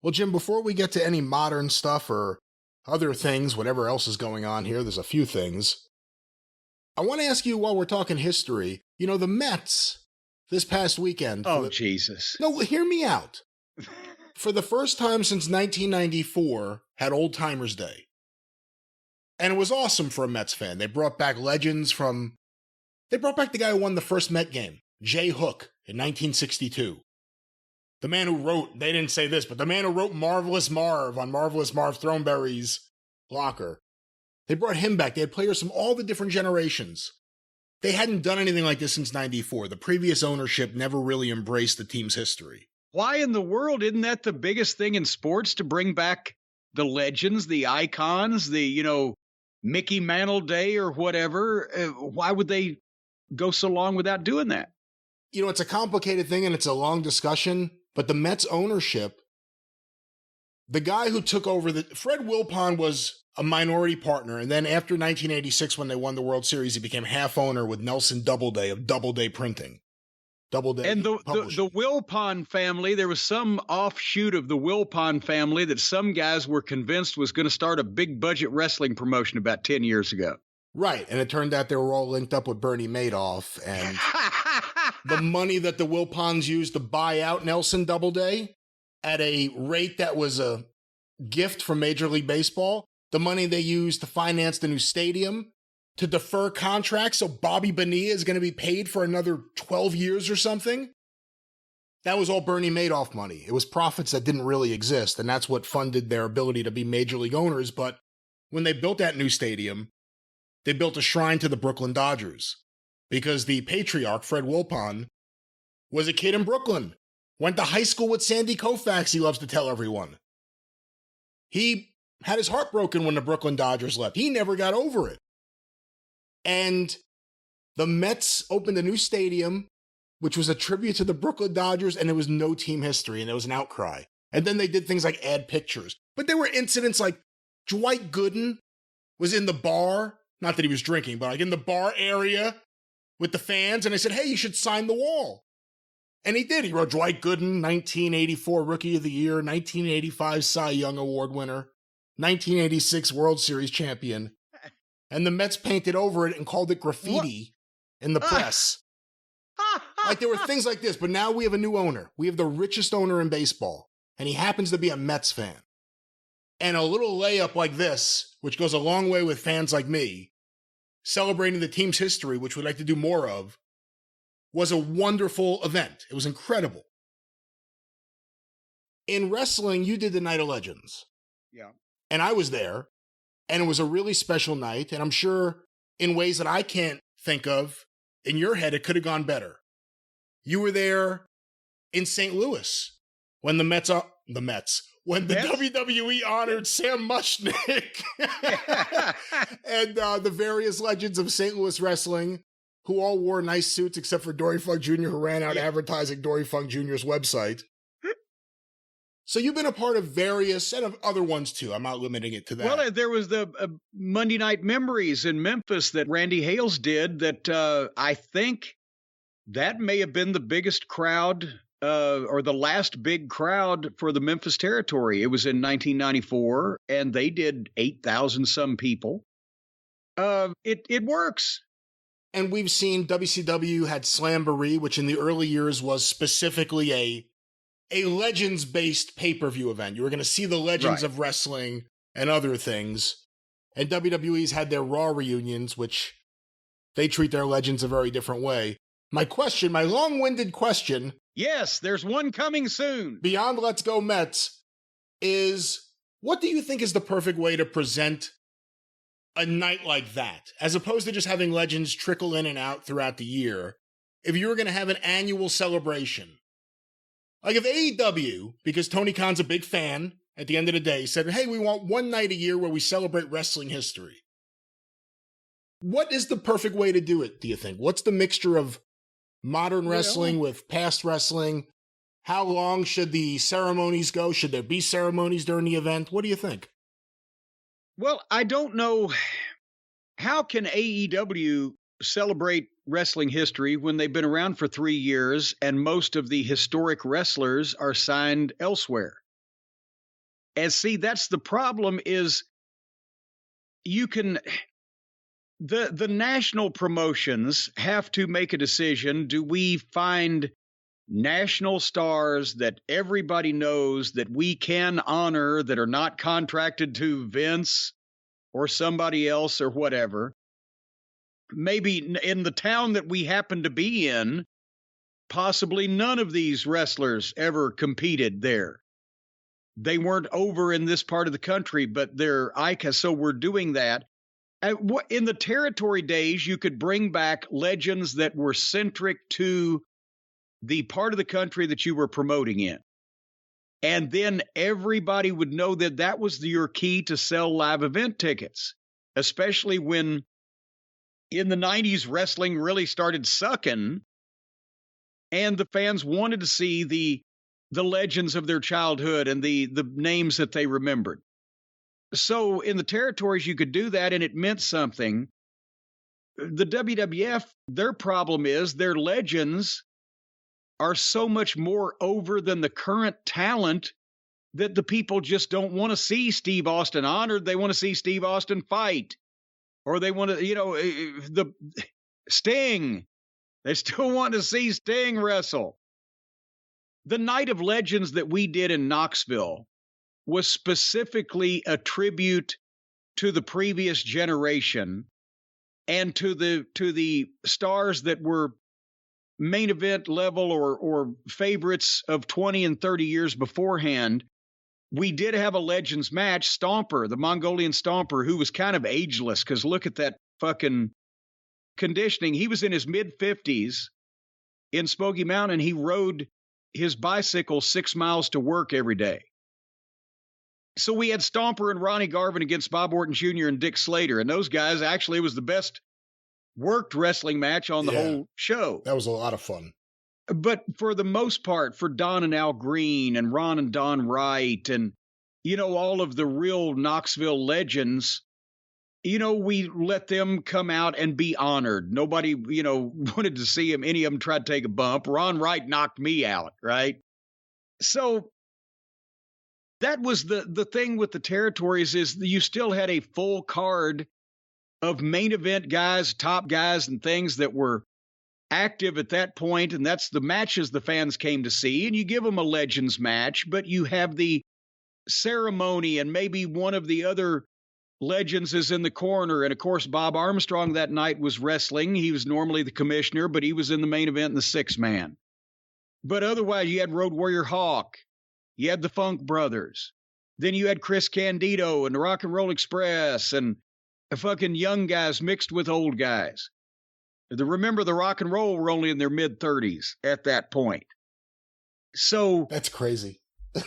Well, Jim, before we get to any modern stuff or other things, whatever else is going on here, there's a few things. I want to ask you while we're talking history, the Mets this past weekend. Oh, Jesus. No, hear me out. For the first time since 1994, had Old Timers Day. And it was awesome for a Mets fan. They brought back legends they brought back the guy who won the first Met game, Jay Hook, in 1962. The man who wrote, they didn't say this, but the man who wrote Marvelous Marv on Marvelous Marv Thornberry's locker. They brought him back. They had players from all the different generations. They hadn't done anything like this since 94. The previous ownership never really embraced the team's history. Why in the world isn't that the biggest thing in sports, to bring back the legends, the icons, the, Mickey Mantle Day or whatever? Why would they go so long without doing that? It's a complicated thing and it's a long discussion, but the Mets ownership, the guy who took over Fred Wilpon was a minority partner. And then after 1986, when they won the World Series, he became half owner with Nelson Doubleday of Doubleday Printing. Doubleday. And the Wilpon family, there was some offshoot of the Wilpon family that some guys were convinced was going to start a big budget wrestling promotion about 10 years ago. Right. And it turned out they were all linked up with Bernie Madoff. And the money that the Wilpons used to buy out Nelson Doubleday at a rate that was a gift from Major League Baseball, the money they used to finance the new stadium, to defer contracts so Bobby Bonilla is going to be paid for another 12 years or something. That was all Bernie Madoff money. It was profits that didn't really exist, and that's what funded their ability to be major league owners. But when they built that new stadium, they built a shrine to the Brooklyn Dodgers because the patriarch, Fred Wilpon, was a kid in Brooklyn, went to high school with Sandy Koufax, he loves to tell everyone. He had his heart broken when the Brooklyn Dodgers left. He never got over it. And the Mets opened a new stadium, which was a tribute to the Brooklyn Dodgers, and it was no team history, and there was an outcry. And then they did things like add pictures. But there were incidents like Dwight Gooden was in the bar, not that he was drinking, but like in the bar area with the fans, and they said, hey, you should sign the wall. And he did. He wrote Dwight Gooden, 1984 Rookie of the Year, 1985 Cy Young Award winner, 1986 World Series champion. And the Mets painted over it and called it graffiti in the press. Like there were things like this, but now we have a new owner. We have the richest owner in baseball, and he happens to be a Mets fan. And a little layup like this, which goes a long way with fans like me, celebrating the team's history, which we'd like to do more of, was a wonderful event. It was incredible. In wrestling, you did the Night of Legends. Yeah. And I was there. And it was a really special night, and I'm sure in ways that I can't think of, in your head, it could have gone better. You were there in St. Louis when when the WWE honored Sam Mushnick and the various legends of St. Louis wrestling, who all wore nice suits except for Dory Funk Jr., who ran out advertising Dory Funk Jr.'s website. So you've been a part of various, and of other ones too. I'm not limiting it to that. Well, there was the Monday Night Memories in Memphis that Randy Hales did that I think that may have been the biggest crowd or the last big crowd for the Memphis territory. It was in 1994, and they did 8,000 some people. It works. And we've seen WCW had Slamboree, which in the early years was specifically a Legends-based pay-per-view event. You were going to see the legends of wrestling and other things. And WWE's had their Raw reunions, which they treat their legends a very different way. My long-winded question... Yes, there's one coming soon. Beyond Let's Go Mets is, what do you think is the perfect way to present a night like that? As opposed to just having legends trickle in and out throughout the year. If you were going to have an annual celebration, like if AEW, because Tony Khan's a big fan, at the end of the day, said, hey, we want one night a year where we celebrate wrestling history. What is the perfect way to do it, do you think? What's the mixture of modern wrestling with past wrestling? How long should the ceremonies go? Should there be ceremonies during the event? What do you think? Well, I don't know. How can AEW celebrate wrestling history when they've been around for 3 years and most of the historic wrestlers are signed elsewhere? And see, that's the problem is you can the national promotions have to make a decision. Do we find national stars that everybody knows that we can honor that are not contracted to Vince or somebody else or whatever? Maybe in the town that we happen to be in, possibly none of these wrestlers ever competed there. They weren't over in this part of the country, but they're icons. So we're doing that. In the territory days, you could bring back legends that were centric to the part of the country that you were promoting in. And then everybody would know that that was your key to sell live event tickets, especially when in the 90s wrestling really started sucking and the fans wanted to see the legends of their childhood and the names that they remembered. So in the territories, you could do that, and it meant something. The WWF, their problem is their legends are so much more over than the current talent that the people just don't want to see Steve Austin honored. They want to see Steve Austin fight. Or they want to, the Sting. They still want to see Sting wrestle. The Night of Legends that we did in Knoxville was specifically a tribute to the previous generation and to the stars that were main event level or favorites of 20 and 30 years beforehand. We did have a Legends match, Stomper, the Mongolian Stomper, who was kind of ageless, because look at that fucking conditioning. He was in his mid-50s in Smoky Mountain. He rode his bicycle 6 miles to work every day. So we had Stomper and Ronnie Garvin against Bob Orton Jr. and Dick Slater. And those guys, actually, it was the best worked wrestling match on the whole show. That was a lot of fun. But for the most part, for Don and Al Green and Ron and Don Wright and, all of the real Knoxville legends, we let them come out and be honored. Nobody, wanted to see him. Any of them tried to take a bump. Ron Wright knocked me out, right? So that was the thing with the territories is you still had a full card of main event guys, top guys, and things that were active at that point, and that's the matches the fans came to see, and you give them a Legends match, but you have the ceremony, and maybe one of the other legends is in the corner, and of course Bob Armstrong that night was wrestling. He was normally the commissioner, but he was in the main event in the 6-man. But otherwise, you had Road Warrior Hawk, you had the Funk Brothers, then you had Chris Candido and the Rock and Roll Express, and the fucking young guys mixed with old guys. Remember, the Rock and Roll were only in their mid-30s at that point. So that's crazy.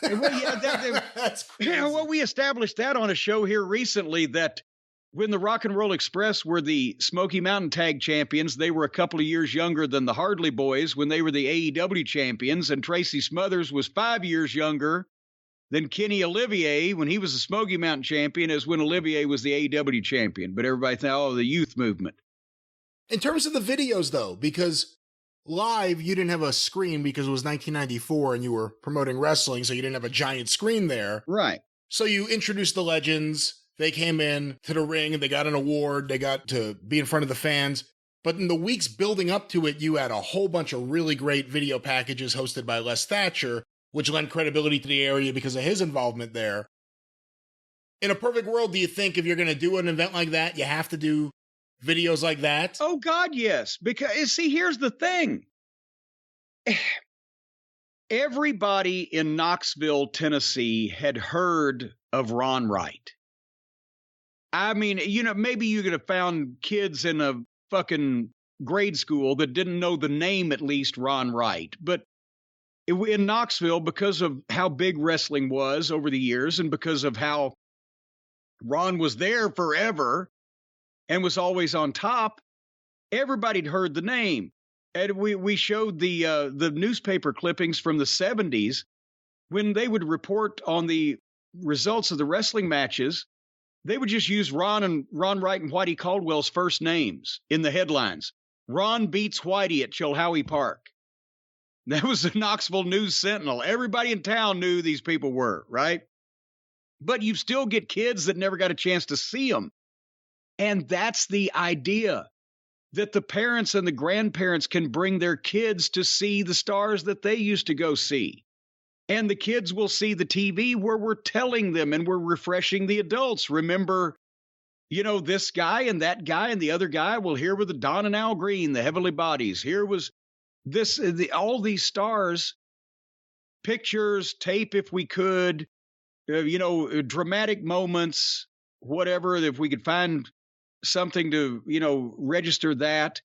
That's crazy. We established that on a show here recently, that when the Rock and Roll Express were the Smoky Mountain Tag Champions, they were a couple of years younger than the Hardley Boys when they were the AEW champions, and Tracy Smothers was 5 years younger than Kenny Olivier when he was the Smoky Mountain champion, as when Olivier was the AEW champion. But everybody thought, the youth movement. In terms of the videos, though, because live, you didn't have a screen because it was 1994 and you were promoting wrestling, so you didn't have a giant screen there. Right. So you introduced the legends. They came in to the ring and they got an award. They got to be in front of the fans. But in the weeks building up to it, you had a whole bunch of really great video packages hosted by Les Thatcher, which lent credibility to the area because of his involvement there. In a perfect world, do you think if you're going to do an event like that, you have to do videos like that? Oh, God, yes. Because, see, here's the thing. Everybody in Knoxville, Tennessee had heard of Ron Wright. I mean, maybe you could have found kids in a fucking grade school that didn't know the name, at least, Ron Wright. But in Knoxville, because of how big wrestling was over the years and because of how Ron was there forever and was always on top, everybody'd heard the name. And we showed the newspaper clippings from the 70s when they would report on the results of the wrestling matches. They would just use Ron Wright and Whitey Caldwell's first names in the headlines. Ron beats Whitey at Chilhowie Park. That was the Knoxville News Sentinel. Everybody in town knew who these people were, right? but you still get kids that never got a chance to see them. And that's the idea, that the parents and the grandparents can bring their kids to see the stars that they used to go see. And the kids will see the TV where we're telling them and we're refreshing the adults. Remember, this guy and that guy and the other guy. Well, here were the Don and Al Green, the Heavenly Bodies. Here was all these stars, pictures, tape if we could, dramatic moments, whatever, if we could find something to, register that.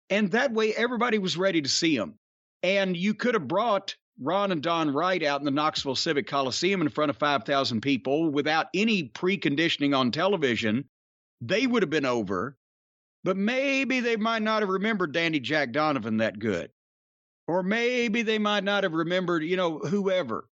And that way everybody was ready to see them. And you could have brought Ron and Don Wright out in the Knoxville Civic Coliseum in front of 5,000 people without any preconditioning on television. They would have been over, but maybe they might not have remembered Dandy Jack Donovan that good. Or maybe they might not have remembered, whoever.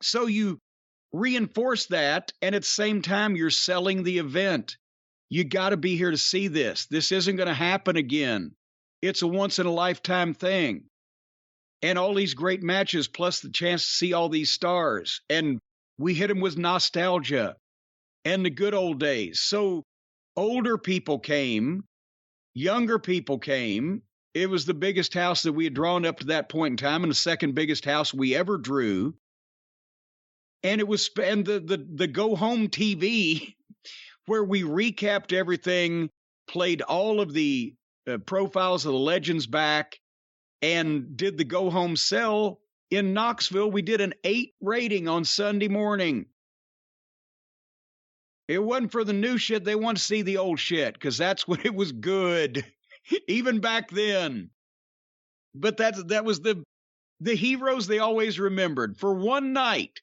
So you reinforce that, and at the same time, you're selling the event. You got to be here to see this. This isn't going to happen again. It's a once-in-a-lifetime thing. And all these great matches, plus the chance to see all these stars. And we hit them with nostalgia and the good old days. So older people came, younger people came. It was the biggest house that we had drawn up to that point in time, and the second biggest house we ever drew. And it was the go home TV where we recapped everything, played all of the profiles of the legends back, and did the go home sell in Knoxville. We did an 8 rating on Sunday morning. It wasn't for the new shit. They want to see the old shit because that's when it was good, even back then. But that was the heroes they always remembered. For one night,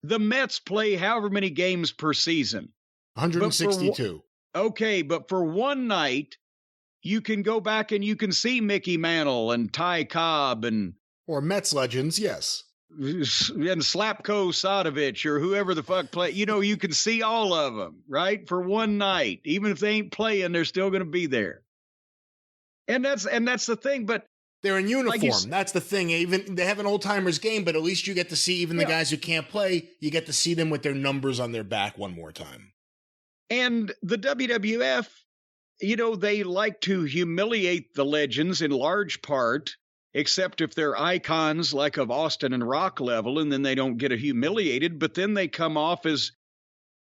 the Mets play however many games per season. 162. But for one night, you can go back and you can see Mickey Mantle and Ty Cobb or Mets legends, yes. And Slapko Sadovich or whoever the fuck play. You can see all of them, right? For one night. Even if they ain't playing, they're still going to be there. And that's the thing, but they're in uniform. That's the thing. Even they have an old timers game, but at least you get to see even the guys who can't play, you get to see them with their numbers on their back one more time. And the WWF, they like to humiliate the legends in large part, except if they're icons like of Austin and Rock level, and then they don't get humiliated, but then they come off as,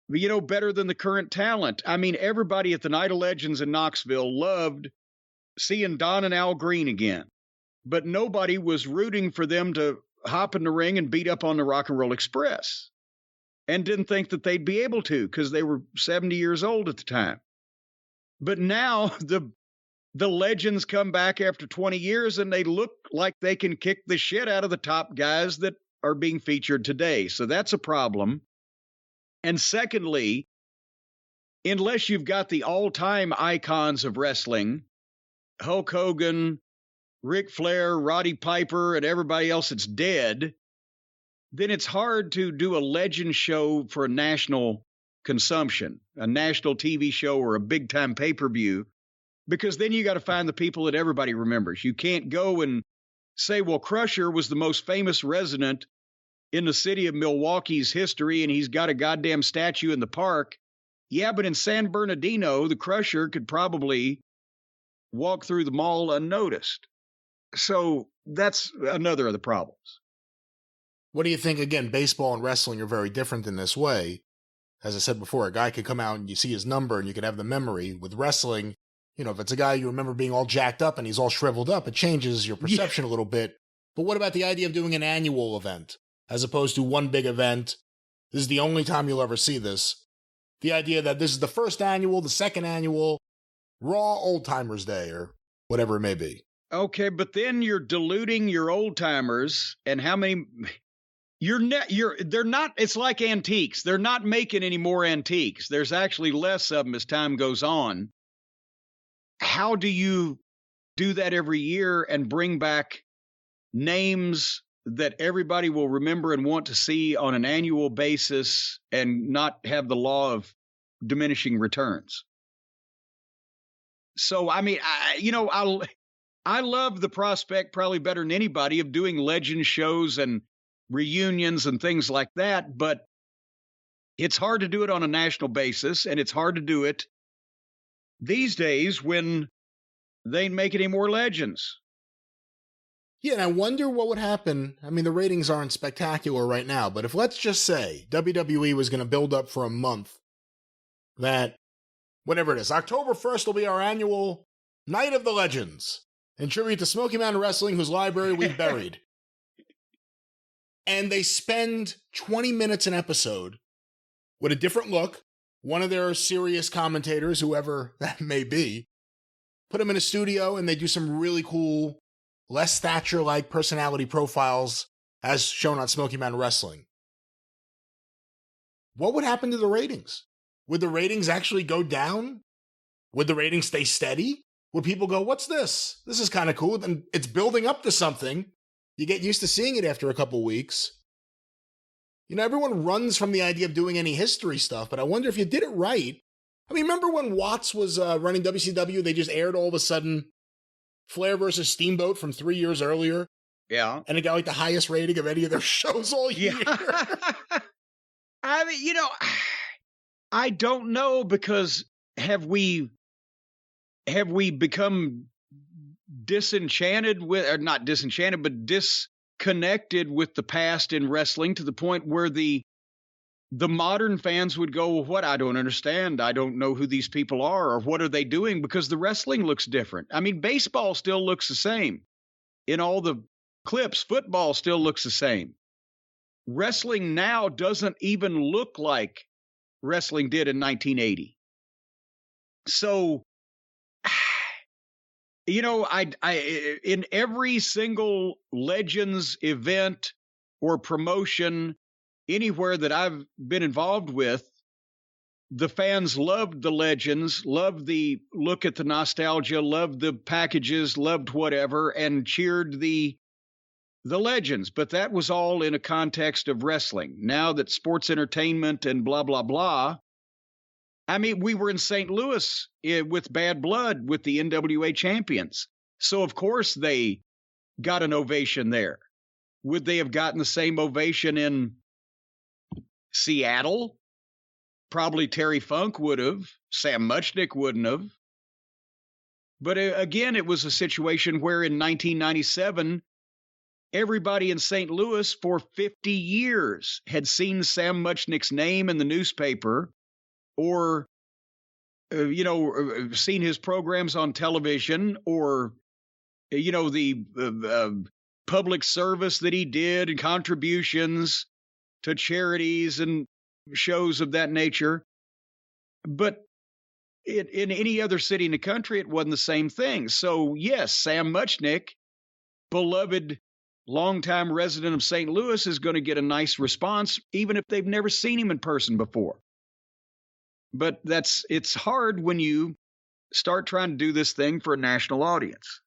better than the current talent. I mean, everybody at the Night of Legends in Knoxville loved seeing Don and Al Green again, but nobody was rooting for them to hop in the ring and beat up on the Rock and Roll Express, and didn't think that they'd be able to because they were 70 years old at the time. But now the legends come back after 20 years and they look like they can kick the shit out of the top guys that are being featured today. So that's a problem. And secondly, unless you've got the all-time icons of wrestling, Hulk Hogan, Ric Flair, Roddy Piper, and everybody else that's dead, then it's hard to do a legend show for a national consumption, a national TV show or a big-time pay-per-view, because then you got to find the people that everybody remembers. You can't go and say, well, Crusher was the most famous resident in the city of Milwaukee's history, and he's got a goddamn statue in the park. Yeah, but in San Bernardino, the Crusher could probably walk through the mall unnoticed. So that's another of the problems. What do you think? Again, baseball and wrestling are very different in this way. As I said before, a guy could come out and you see his number and you can have the memory. With wrestling, if it's a guy you remember being all jacked up and he's all shriveled up, it changes your perception a little bit. But what about the idea of doing an annual event as opposed to one big event? This is the only time you'll ever see this. The idea that this is the first annual, the second annual, Raw Old Timers Day, or whatever it may be. Okay, but then you're diluting your old timers, and how many? They're not. It's like antiques. They're not making any more antiques. There's actually less of them as time goes on. How do you do that every year and bring back names that everybody will remember and want to see on an annual basis and not have the law of diminishing returns? So, I mean, I love the prospect probably better than anybody of doing legend shows and reunions and things like that. But It's hard to do it on a national basis, and it's hard to do it these days when they ain't make any more legends. Yeah, and I wonder what would happen. I mean, the ratings aren't spectacular right now, but if, let's just say, WWE was going to build up for a month that, whatever it is, October 1st will be our annual Night of the Legends, in tribute to Smoky Mountain Wrestling, whose library we've buried. And they spend 20 minutes an episode with a different look, one of their serious commentators, whoever that may be, put them in a studio and they do some really cool, less Thatcher-like personality profiles as shown on Smoky Mountain Wrestling. What would happen to the ratings? Would the ratings actually go down? Would the ratings stay steady? Would people go, what's this? This is kind of cool. And it's building up to something. You get used to seeing it after a couple weeks. You know, everyone runs from the idea of doing any history stuff, but I wonder if you did it right. I mean, remember when Watts was running WCW? They just aired all of a sudden Flair versus Steamboat from 3 years earlier. Yeah. And it got like the highest rating of any of their shows all year. Yeah. I mean, you know, I don't know, because have we become disenchanted with, or not disenchanted, but disconnected with the past in wrestling to the point where the modern fans would go, well, what? I don't understand. I don't know who these people are, or what are they doing, because the wrestling looks different. I mean, baseball still looks the same in all the clips. Football still looks the same. Wrestling now doesn't even look like wrestling did in 1980. So, you know, I in every single Legends event or promotion anywhere that I've been involved with, the fans loved the Legends, loved the look at the nostalgia, loved the packages, loved whatever, and cheered the Legends. But that was all in a context of wrestling. Now that sports entertainment and blah, blah, blah. I mean, we were in St. Louis with Bad Blood with the NWA champions. So, of course, they got an ovation there. Would they have gotten the same ovation in Seattle? Probably Terry Funk would have. Sam Muchnick wouldn't have. But again, it was a situation where in 1997, everybody in St. Louis for 50 years had seen Sam Muchnick's name in the newspaper, or, seen his programs on television, or, the public service that he did and contributions to charities and shows of that nature. But in any other city in the country, it wasn't the same thing. So, yes, Sam Muchnick, beloved longtime resident of St. Louis, is going to get a nice response, even if they've never seen him in person before. But it's hard when you start trying to do this thing for a national audience.